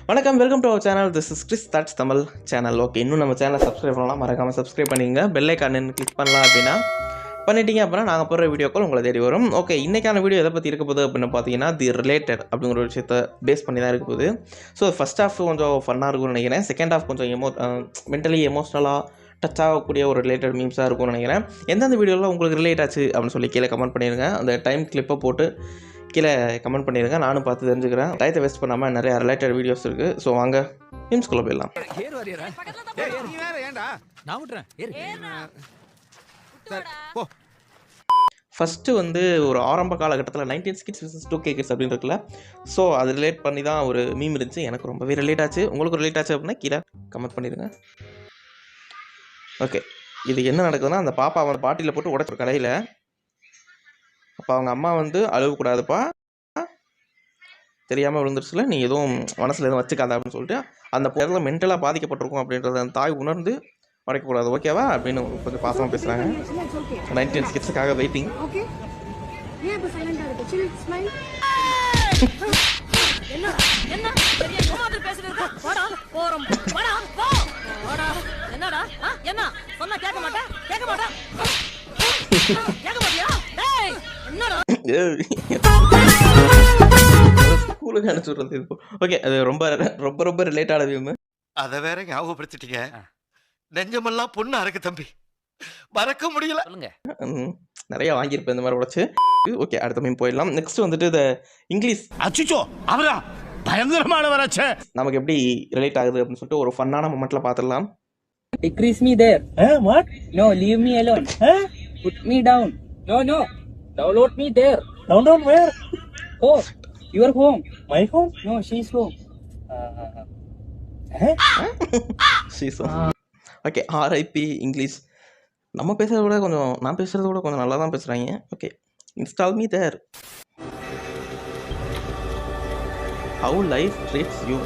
வணக்கம், welcome to our channel. This is Chris thoughts Tamil channel. Okay, இன்னும் நம்ம சேனலை சப்ஸ்கிரைப் பண்ணலாம், மறக்காமல் சப்ஸ்கிரைப் பண்ணிக்கங்க. பெல் ஐக்கான் கிளிக் பண்ணலாம் அப்படின்னா பண்ணிட்டீங்க அப்படின்னா நாங்கள் போடுற வீடியோக்கள் உங்களை தேடி வரும். ஓகே, இன்றைக்கான வீடியோ எதை பற்றி இருக்க போகுது அப்படின்னு பார்த்தீங்கன்னா, தி ரிலேட்டட் அப்படிங்கிற ஒரு விஷயத்தை பேஸ் பண்ணி தான் இருக்க போகுது. ஸோ ஃபஸ்ட் ஹாஃப் கொஞ்சம் ஃபன்னாக இருக்கும்னு நினைக்கிறேன். செகண்ட் ஹாஃப் கொஞ்சம் மென்டலி எமோஷ்னலாக டச் ஆகக்கூடிய ஒரு ரிலேட்டட் மீம்ஸாக இருக்கும்னு நினைக்கிறேன். எந்தெந்த வீடியோவில் உங்களுக்கு ரிலேட் ஆச்சு அப்படின்னு சொல்லி கீழே கமெண்ட் பண்ணிடுங்க. அந்த டைம் கிளிப்பை போட்டு கீழே கமெண்ட் பண்ணிடுங்க, நானும் பார்த்து தெரிஞ்சுக்கிறேன். டயத்தை வேஸ்ட் பண்ணாமல் நிறைய ரிலேட்டட் வீடியோஸ் இருக்குது. ஸோ வாங்க மீம்ஸ்குள்ளே போயிடலாம். ஃபஸ்ட்டு வந்து ஒரு ஆரம்ப காலகட்டத்தில் 19 கிட்ஸ் vs 2K கிட்ஸ் அப்படின்னு இருக்குல்ல, ஸோ அது ரிலேட் பண்ணி தான் ஒரு மீம் இருந்துச்சு. எனக்கு ரொம்பவே ரிலேட் ஆச்சு. உங்களுக்கு ரிலேட் ஆச்சு அப்படின்னா கீழே கமெண்ட் பண்ணிடுங்க. ஓகே, இது என்ன நடக்குதுன்னா, அந்த பாப்பா அவன் பாட்டியில் போட்டு உடைச்ச கடையில், அப்போ அவங்க அம்மா வந்து அழுவக்கூடாதுப்பா, தெரியாமல் விழுந்துருச்சுல, நீ எதுவும் மனசில் எதுவும் வச்சுக்காத அப்படின்னு சொல்லிட்டு அந்த பொருளில் மென்டலாக பாதிக்கப்பட்டிருக்கும் அப்படின்றத அந்த தாய் உணர்ந்து உடைக்கக்கூடாது, ஓகேவா அப்படின்னு கொஞ்சம் பாசமாக பேசுகிறாங்க. 19 கிட்ஸுக்காக வெயிட்டிங். ஸ்கூலுக்கு அனுப்பிச்சுடுறது. ஓகே, அது ரொம்ப ரொம்ப ரொம்ப ரிலேட்டான வியூம். அதை வேற ஞாபகப்படுத்திட்டீங்க. நெஞ்சமெல்லாம் பொண்ணு அறக்கு தம்பி, மறக்க முடியல. நிறைய வாங்கியிருப்பேன் இந்த மாதிரி உடைச்சு. ஓகே, அடுத்த மீம் போயிடலாம். நெக்ஸ்ட் வந்துட்டு இந்த இங்கிலீஷ். அச்சோ, அவரா பயங்கரமான வராச்சே, நமக்கு எப்படி ரிலேட் ஆகுது அப்படின்னு சொல்லிட்டு ஒரு ஃபன்னான மொமெண்ட்ல பார்த்துடலாம். Decrease me there. what? No, leave me alone. Put me down. No. Download me there. download where? Oh, your home. My home? No, she's home. Okay, RIP English. நம்ம பேசுறத விட கொஞ்சம், நான் பேசுறத விட கொஞ்சம் நல்லா தான் பேசுறாங்க. Okay, install me there. How life treats you.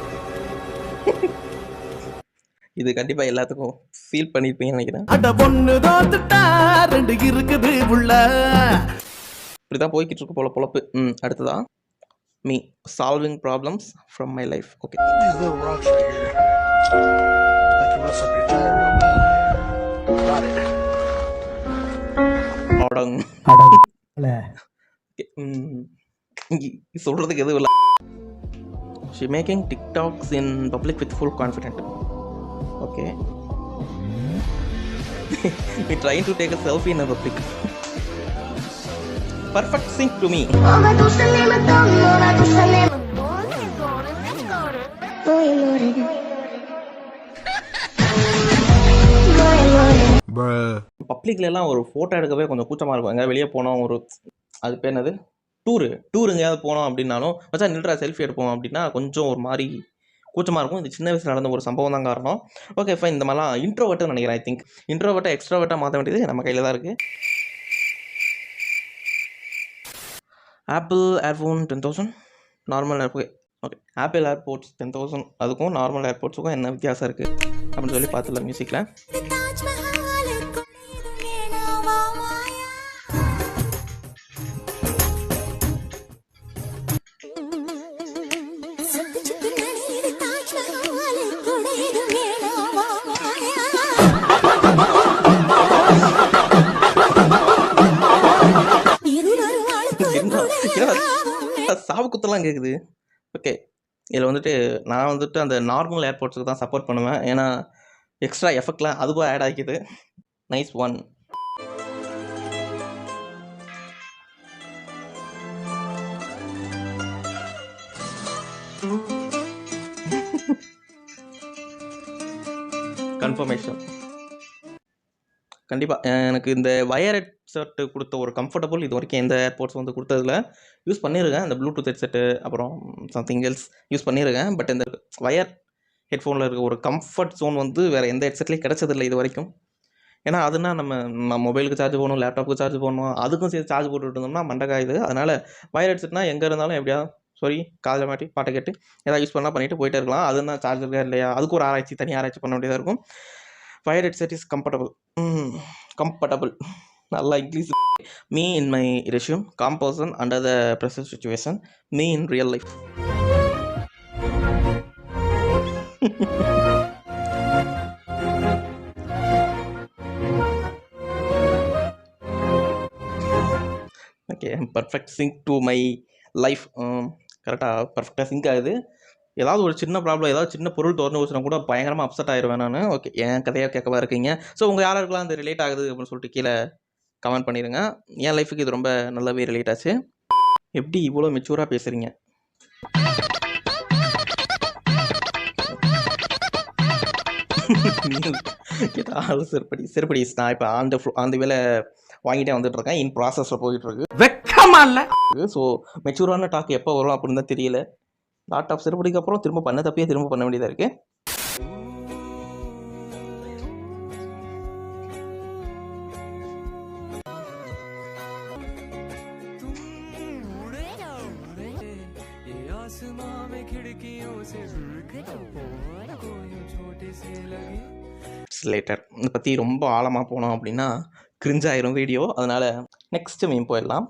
இது கண்டிப்பா எல்லாத்துக்கும் ஃபீல் பண்ணிருப்பீங்கன்னு நினைக்கிறேன். இப்படிதான் போய்கிட்டு இருக்கு போல பொழப்பு. அடுத்ததா me solving problems from my life. Okay, சொல்றதுக்கு எதுவும் இல்லை. She making TikToks in public with full confidence. Okay. We trying to take a selfie in a public. Perfect sync to me. பப்ளிக்ல எல்லாம் ஒரு ஃபோட்டோ எடுக்கவே கொஞ்சம் கூச்சமாக இருப்பாங்க. வெளியே போனோம், ஒரு அது பேர் என்னது, டூர் எங்கேயாவது போனோம் அப்படின்னாலும் வச்சா நில்றா செல்ஃபி எடுப்போம் அப்படின்னா கொஞ்சம் ஒரு மாதிரி கூச்சமாக இருக்கும். இது சின்ன வயசில் நடந்த ஒரு சம்பவம் தான் காரணம். ஓகே ஃபைன், இந்த மாதிரிலாம் இன்ட்ரோவர்ட்டுன்னு நினைக்கிறேன். ஐ திங்க் இன்ட்ரோவர்ட்டை எக்ஸ்ட்ரோவர்ட்டாக மாற்ற வேண்டியது நம்ம கையில் தான் இருக்குது. Apple earphone 10,000, normal airport. Okay, apple airports 10,000 அதுக்கும் நார்மல் ஏர்போர்ட்ஸுக்கும் என்ன வித்தியாசம் இருக்குது அப்படின்னு சொல்லி பார்த்துலாம் மியூசிக்கில். சாவு குத்தெல்லாம் கேட்குது. ஓகே, இதில் வந்துட்டு நான் வந்துட்டு அந்த நார்மல் ஏர்போர்ட்ஸுக்கு தான் சப்போர்ட் பண்ணுவேன். ஏன்னா எக்ஸ்ட்ரா எஃபெக்ட்லாம் அதுவும் ஆட் ஆகிக்குது. Nice one. கன்ஃபர்மேஷன். கண்டிப்பாக எனக்கு இந்த வயர் ஹெட்செட்டு கொடுத்த ஒரு கம்ஃபர்டபுள் இது வரைக்கும் எந்த ஏர்போர்ட்ஸ் வந்து கொடுத்ததில் யூஸ் பண்ணியிருக்கேன். இந்த ப்ளூடூத் ஹெட்செட்டு அப்புறம் சம்திங் எல்ஸ் யூஸ் பண்ணியிருக்கேன். பட் இந்த வயர் ஹெட்ஃபோனில் இருக்க ஒரு கம்ஃபர்ட் ஜோன் வந்து வேறு எந்த ஹெட்செட்லேயும் கிடச்சதில்லை இது வரைக்கும். ஏன்னா அதுனா நம்ம மொபைலுக்கு சார்ஜ் போடணும், லேப்டாப்புக்கு சார்ஜ் போடணும், அதுக்கும் சேர்த்து சார்ஜ் போட்டுட்டு இருந்தோம்னா மண்டக்காயுது. அதனால் வயர் ஹெட்செட்னா எங்கே இருந்தாலும் எப்படியாவது காதில் மாட்டி பாட்டை கேட்டு ஏதாவது யூஸ் பண்ணால் பண்ணிவிட்டு போயிட்டே இருக்கலாம். அதுனா சார்ஜ் இருக்கா இல்லையா, அதுக்கு ஒரு தனி ஆராய்ச்சி பண்ண வேண்டியதாக இருக்கும். Wired headset is comfortable. நல்லா English. Me in my resume, calm person under the pressure situation. Me in real life. Okay, perfect sync to my life. கரெக்டாக பர்ஃபெக்டாக சிங்க் ஆகுது. ஏதாவது ஒரு சின்ன ப்ராப்ளம், ஏதாவது சின்ன பொருள் திறந்து வச்சுனா கூட பயங்கரமாக அப்செட் ஆயிடுவேன் நான். ஓகே, என் கதையாக கேட்கவா இருக்கீங்க? ஸோ உங்கள் யாருக்கெல்லாம் அது ரிலேட் ஆகுது அப்படின்னு சொல்லிட்டு கீழே கமெண்ட் பண்ணிடுங்க. என் லைஃபுக்கு இது ரொம்ப நல்லாவே ரிலேட் ஆச்சு. எப்படி இவ்வளோ மெச்சூராக பேசுகிறீங்க? சரிப்படி சரிப்படி. நான் இப்போ அந்த வேலை வாங்கிட்டே வந்துட்டு இருக்கேன். இன் ப்ராசஸில் போயிட்டு இருக்கு. வெக்கமா இல்ல? ஸோ மெச்சூரான டாக் எப்போ வரும் அப்படின்னு தான் தெரியல. லாட் ஆஃப் சிறுபடிக்கு அப்புறம் திரும்ப பண்ண தப்பையே திரும்ப பண்ண வேண்டியதாக இருக்கு. லேட்டர் இதை பற்றி ரொம்ப ஆழமாக போனோம் அப்படின்னா கிரிஞ்ச் ஆயிரும் வீடியோ. அதனால நெக்ஸ்ட் மீம் போயிடலாம்.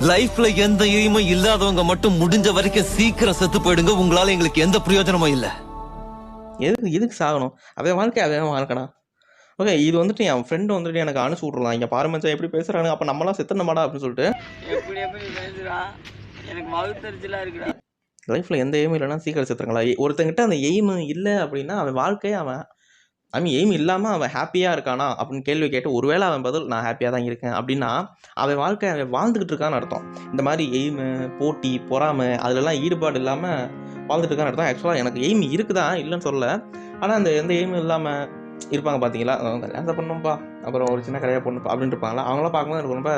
லைஃப்ல எந்த எய்மும் இல்லாதவங்க மட்டும் முடிஞ்ச வரைக்கும் சீக்கிரம் செத்து போயிடுங்க. உங்களால எங்களுக்கு எந்த பிரயோஜனமும் இல்ல. எதுக்கு சாகணும்? அவன் வாழ்க்கை அவன் வாழ்க்கடா. ஓகே, இது வந்துட்டு என் ஃப்ரெண்டு வந்துட்டு எனக்கு அனுப்பிச்சு விட்றலாம். இங்கே பாரு மச்சான் எப்படி பேசுகிறாங்க, அப்போ நம்மளாம் செத்துனமாடா அப்படின்னு சொல்லிட்டு. எப்படி பேசுறா? எனக்கு மவுத்தரிச்சலா இருக்குடா. லைஃப்பில் எந்த எய்மும் இல்லைன்னா சீக்கிரம் செத்துறாங்களா? ஒருத்தங்கிட்ட அந்த எய்மு இல்லை அப்படின்னா அவன் வாழ்க்கையை எய்ம் இல்லாமல் அவன் ஹாப்பியாக இருக்கானா அப்படின்னு கேள்வி கேட்டு ஒருவேளை அவன் பதில் நான் ஹாப்பியாக தான் இருக்கேன் அப்படின்னா அவன் வாழ்க்கை அவன் வாழ்ந்துக்கிட்டு இருக்கான்னு அர்த்தம். இந்த மாதிரி எய்மு, போட்டி, பொறாமை அதிலெல்லாம் ஈடுபாடு இல்லாமல் வாழ்ந்துட்டு இருக்கான்னு அர்த்தம். ஆக்சுவலாக எனக்கு எய்ம் இருக்குதா இல்லைன்னு சொல்லலை. ஆனால் அந்த எந்த எய்மும் இல்லாமல் இருப்பாங்க பார்த்தீங்களா, கல்யாணத்தை பண்ணணும்ப்பா, அப்புறம் ஒரு சின்ன கடையாக பொண்ணுப்பா அப்படின்ட்டு இருப்பாங்களா, அவங்களாம் பார்க்கும்போது எனக்கு ரொம்ப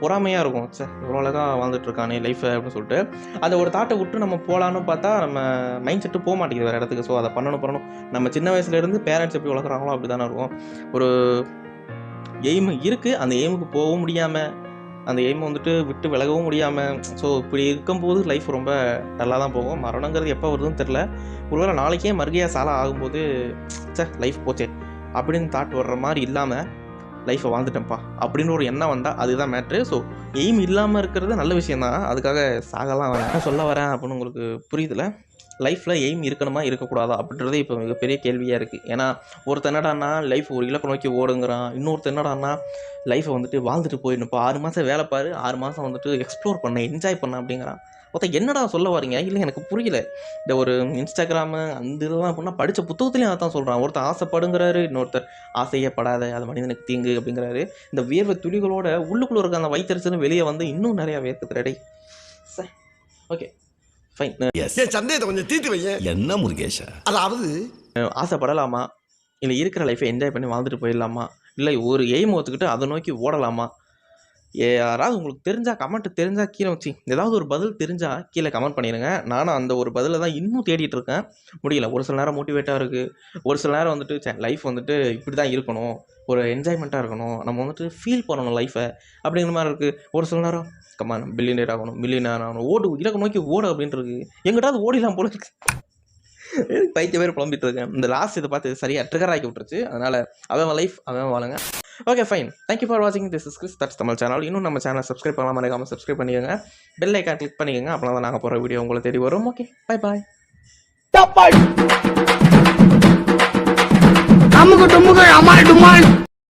பொறாமையாக இருக்கும். சார் இவ்வளோ அழகாக வாழ்ந்துட்டு இருக்கானே லைஃப்பை அப்படின்னு சொல்லிட்டு. அந்த ஒரு தாட்டை விட்டு நம்ம போகலான்னு பார்த்தா நம்ம மைண்ட் செட்டு போக மாட்டேங்குது வேறு இடத்துக்கு. ஸோ அதை பண்ணணும். நம்ம சின்ன வயசுலேருந்து பேரண்ட்ஸ் எப்படி வளர்க்குறாங்களோ அப்படி தானே இருக்கும். ஒரு எய்ம் இருக்குது, அந்த எய்முக்கு போகவும் முடியாமல், அந்த எய்மை வந்துட்டு விட்டு விலகவும் முடியாமல். ஸோ இப்படி இருக்கும்போது லைஃப் ரொம்ப நல்லா தான் போகும். மரணங்கிறது எப்போ வருதுன்னு தெரில. ஒருவேளை நாளைக்கே மறுகையாக சாலை ஆகும்போது சார் லைஃப் போச்சே அப்படின்னு தாட் வர்ற மாதிரி இல்லாமல் லைஃப்பை வாழ்ந்துட்டேன்ப்பா அப்படின்னு ஒரு எண்ணம் வந்தால் அதுதான் மேட்ரு. ஸோ எய்ம் இல்லாமல் இருக்கிறது நல்ல விஷயந்தான். அதுக்காக சாகலாம் வேணாம் சொல்ல வரேன் அப்படின்னு உங்களுக்கு புரியுதுல. லைஃப்பில் எய்ம் இருக்கணுமா இருக்கக்கூடாதா அப்படின்றதே இப்போ மிகப்பெரிய கேள்வியாக இருக்குது. ஏன்னா ஒருத்தர் என்னடான்னா லைஃப் ஒரு இலக்கு நோக்கி ஓடுங்கிறான். இன்னொருத்தர் என்னடான்னா லைஃப்பை வந்துட்டு வாழ்ந்துட்டு போயிடணும்ப்பா, 6 மாதம் வேலை பாரு, 6 மாதம் வந்துட்டு எக்ஸ்ப்ளோர் பண்ண, என்ஜாய் பண்ண அப்படிங்கிறான். ஒருத்தர் என்னடா சொல்ல வரீங்க? இல்லை எனக்கு புரியல. இந்த ஒரு இன்ஸ்டாகிராமு அந்த இதெல்லாம் அப்படின்னா படித்த புத்தகத்துலேயும் அதை தான் சொல்கிறான். ஒருத்தர் ஆசைப்படுங்கிறாரு, இன்னொருத்தர் ஆசையே படாத, அது மனிதனுக்கு தீங்கு அப்படிங்கிறாரு. இந்த வியர்வை துளிகளோட உள்ளுக்குள்ளே இருக்க அந்த வயிற்றுன்னு வெளியே வந்து இன்னும் நிறையா வேர்க்குதுடா. Okay fine. சந்தேகத்தை கொஞ்சம் தீர்த்து வைங்க. என்ன முருகேஷா? அதாவது ஆசைப்படலாமா, இல்லை இருக்கிற லைஃப்பை என்ஜாய் பண்ணி வாழ்ந்துட்டு போயிடலாமா, இல்லை ஒரு எய்ம் ஒத்துக்கிட்டு அதை நோக்கி ஓடலாமா? யாராவது உங்களுக்கு தெரிஞ்சால் கீழே வச்சு ஏதாவது ஒரு பதில் தெரிஞ்சால் கீழே கமெண்ட் பண்ணிடுங்க. நானும் அந்த ஒரு பதிலை தான் இன்னும் தேடிட்டு இருக்கேன். முடியல. ஒரு சில நேரம் மோட்டிவேட்டாக இருக்குது, ஒரு சில நேரம் வந்துட்டு லைஃப் வந்துட்டு இப்படி தான் இருக்கணும், ஒரு என்ஜாய்மெண்ட்டாக இருக்கணும், நம்ம வந்துட்டு ஃபீல் பண்ணணும் லைஃப்பை அப்படிங்கிற மாதிரி இருக்குது. ஒரு சில நேரம் கம்மா பில்லியனர் ஆகணும், ஓடு இலக்கு நோக்கி ஓடு அப்படின்ட்டு இருக்குது. எங்கிட்டாவது ஓடிலாம் போல இருக்கு. பைத்திய பேர் புலம்பிட்டு இருக்கேன். இந்த லாஸ்ட் இதை பார்த்து சரியாக ட்ரிகர் ஆக்கி விட்டுருச்சு. அதனால் அவன் லைஃப் அவன் வாழுங்க. Okay fine. தேங்க்யூ ஃபார் வாட்சிங். This is Chris, that's Tamil channel. இன்னும் நம்ம சேனலை சப்ஸ்கிரைப் பண்ணாமல் மறக்காமல் சப்ஸ்கிரைப் பண்ணிக்கோங்க. பெல் ஐக்கான் கிளிக் பண்ணிக்கோங்க. அப்போ தான் நாங்கள் போகிற வீடியோ உங்களை தேடி வரும். Okay bye bye. அமுக்கு டுமுக்கு அமால் டுமால்.